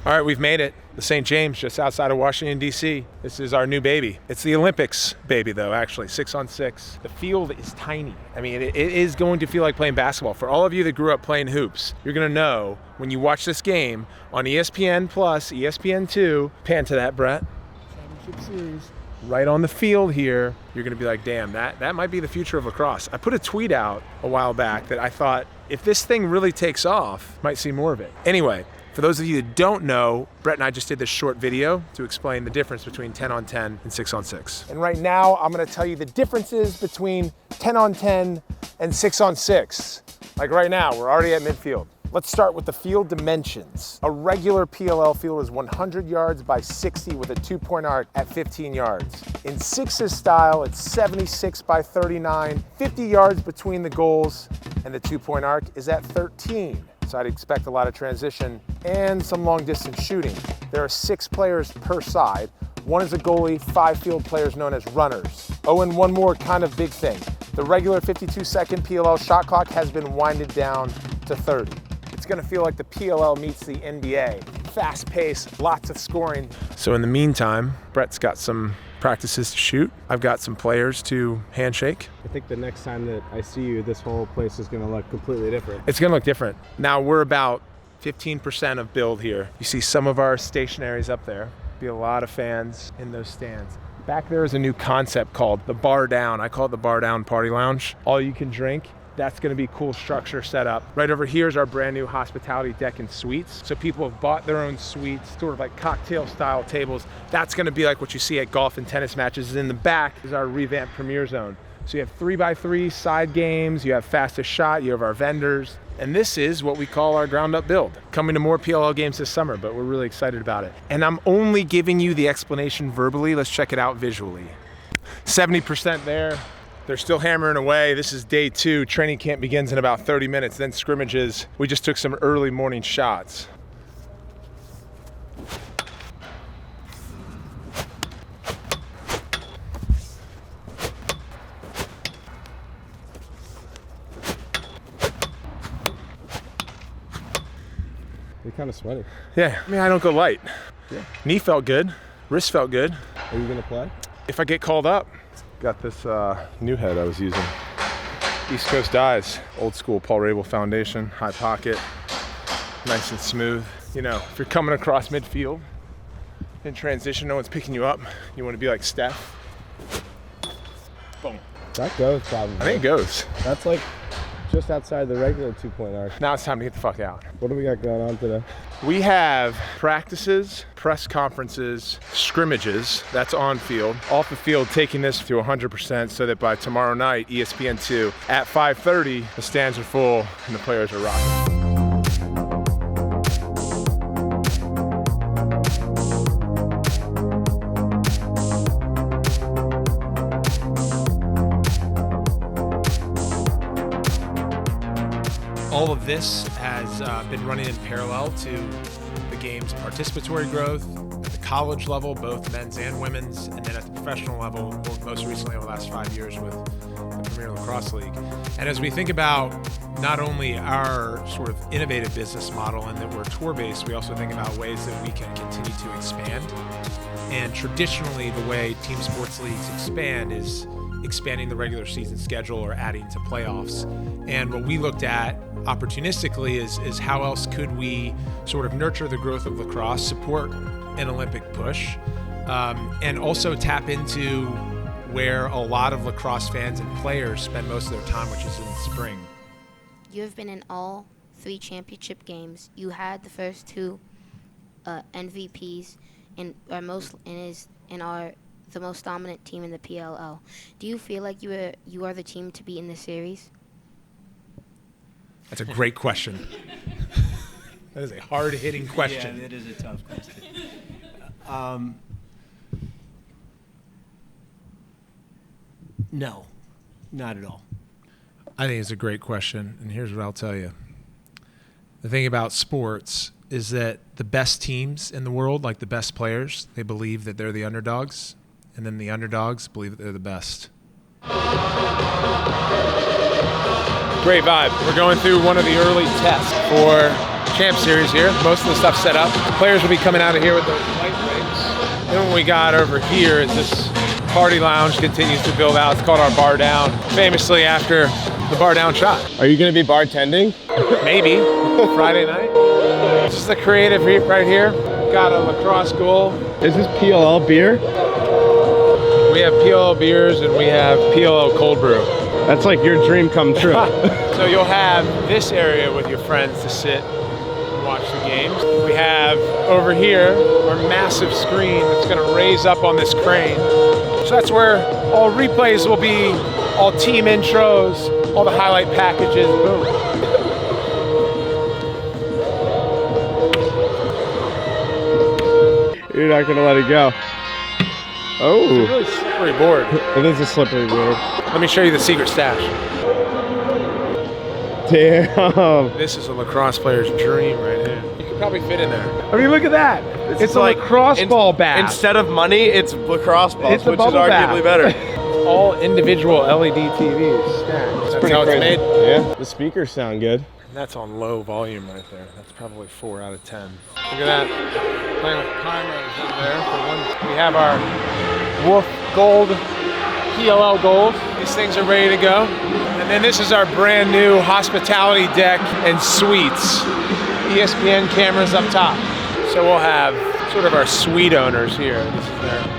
All right, we've made it. The St. James, just outside of Washington, D.C. This is our new baby. It's the Olympics baby, though, actually, 6-on-6. The field is tiny. I mean, it is going to feel like playing basketball. For all of you that grew up playing hoops, you're going to know when you watch this game on ESPN Plus, ESPN2, pan to that, Brett. Championship Series. Right on the field here, you're going to be like, damn, that might be the future of lacrosse. I put a tweet out a while back that I thought, if this thing really takes off, might see more of it. Anyway, for those of you that don't know, Brett and I just did this short video to explain the difference between 10-on-10 and 6-on-6. And right now, I'm gonna tell you the differences between 10-on-10 and 6-on-6. Like right now, we're already at midfield. Let's start with the field dimensions. A regular PLL field is 100 yards by 60 with a 2-point arc at 15 yards. In 6's style, it's 76 by 39, 50 yards between the goals, and the 2-point arc is at 13. So I'd expect a lot of transition and some long distance shooting. There are 6 players per side. 1 is a goalie, 5 field players known as runners. Oh, and one more kind of big thing. The regular 52-second PLL shot clock has been winded down to 30. It's gonna feel like the PLL meets the NBA. Fast pace, lots of scoring. So in the meantime, Brett's got some practices to shoot. I've got some players to handshake. I think the next time that I see you, this whole place is gonna look completely different. It's gonna look different. Now we're about 15% of build here. You see some of our stationaries up there. Be a lot of fans in those stands. Back there is a new concept called the Bar Down. I call it the Bar Down Party Lounge. All you can drink. That's gonna be a cool structure set up. Right over here is our brand new hospitality deck and suites. So people have bought their own suites, sort of like cocktail style tables. That's gonna be like what you see at golf and tennis matches. In the back is our revamped Premier Zone. So you have 3x3 side games, you have fastest shot, you have our vendors. And this is what we call our ground up build. Coming to more PLL games this summer, but we're really excited about it. And I'm only giving you the explanation verbally. Let's check it out visually. 70% there. They're still hammering away. This is day 2. Training camp begins in about 30 minutes, then scrimmages. We just took some early morning shots. You're kind of sweaty. Yeah, I mean, I don't go light. Yeah. Knee felt good, wrist felt good. Are you gonna play? If I get called up. Got this new head I was using. East Coast Dyes, old school Paul Rabil foundation, high pocket, nice and smooth. You know, if you're coming across midfield in transition, no one's picking you up. You want to be like Steph. Boom. That goes probably. I think it goes. That's like just outside the regular 2-point arc. Now it's time to get the fuck out. What do we got going on today? We have practices, press conferences, scrimmages, that's on field. Off the field, taking this to 100% so that by tomorrow night, ESPN2, at 5:30, the stands are full and the players are rocking. All of this has been running in parallel to the game's participatory growth at the college level, both men's and women's, and then at the professional level, most recently over the last 5 years with the Premier Lacrosse League. And as we think about not only our sort of innovative business model and that we're tour-based, we also think about ways that we can continue to expand. And traditionally, the way team sports leagues expand is expanding the regular season schedule or adding to playoffs. And what we looked at opportunistically is how else could we sort of nurture the growth of lacrosse, support an Olympic push, and also tap into where a lot of lacrosse fans and players spend most of their time, which is in the spring. You have been in all 3 championship games. You had the first 2 MVPs and are the most dominant team in the PLL. Do you feel like you are the team to beat in this series? That's a great question. That is a hard-hitting question. Yeah, it is a tough question. No, not at all. I think it's a great question, and here's what I'll tell you. The thing about sports is that the best teams in the world, like the best players, they believe that they're the underdogs, and then the underdogs believe that they're the best. Great vibe. We're going through one of the early tests for Champ Series here. Most of the stuff's set up. Players will be coming out of here with those light rigs. Then what we got over here is this party lounge continues to build out. It's called our Bar Down, famously after the Bar Down shot. Are you gonna be bartending? Maybe Friday night. This is the creative right here. Got a lacrosse goal. Is this PLL beer? We have PLL beers and we have PLL cold brew. That's like your dream come true. So you'll have this area with your friends to sit and watch the games. We have over here our massive screen that's gonna raise up on this crane. So that's where all replays will be, all team intros, all the highlight packages, boom. You're not gonna let it go. It's a Oh, really slippery board. it is a slippery board. Let me show you the secret stash. Damn. This is a lacrosse player's dream right here. You could probably fit in there. I mean, look at that. It's a lacrosse ball bat. Instead of money, it's lacrosse balls, It's a which is bubble bath. arguably better. All individual LED TVs stacked. That's how it's made. Yeah. The speakers sound good. That's on low volume right there. That's probably 4 out of 10. Look at that. Playing with primos over there for one. We have our Wolf Gold PLL Gold. These things are ready to go. And then this is our brand new hospitality deck and suites. ESPN cameras up top. So we'll have sort of our suite owners here. This is their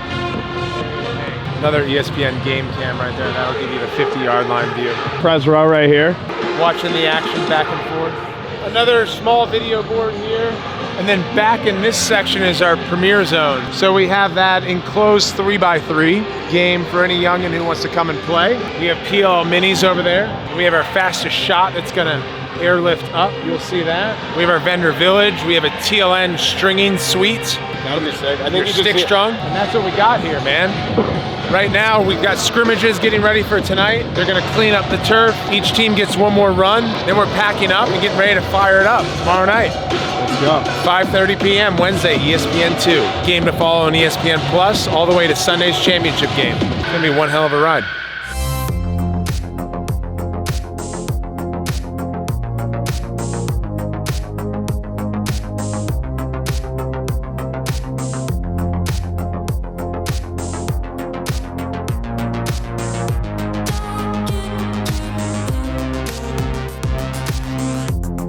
another ESPN game cam right there. That'll give you the 50-yard line view. Press row right here. Watching the action back and forth. Another small video board here. And then back in this section is our premiere zone. So we have that enclosed 3x3 game for any youngin' who wants to come and play. We have PLL minis over there. We have our fastest shot that's gonna airlift up. You'll see that. We have our vendor village. We have a TLN stringing suite. That'll be sick. I Your stick strung. And that's what we got here, man. Right now, we've got scrimmages getting ready for tonight. They're gonna clean up the turf. Each team gets one more run. Then we're packing up and getting ready to fire it up tomorrow night. Let's go. 5:30 p.m. Wednesday, ESPN 2. Game to follow on ESPN Plus all the way to Sunday's championship game. It's gonna be one hell of a ride.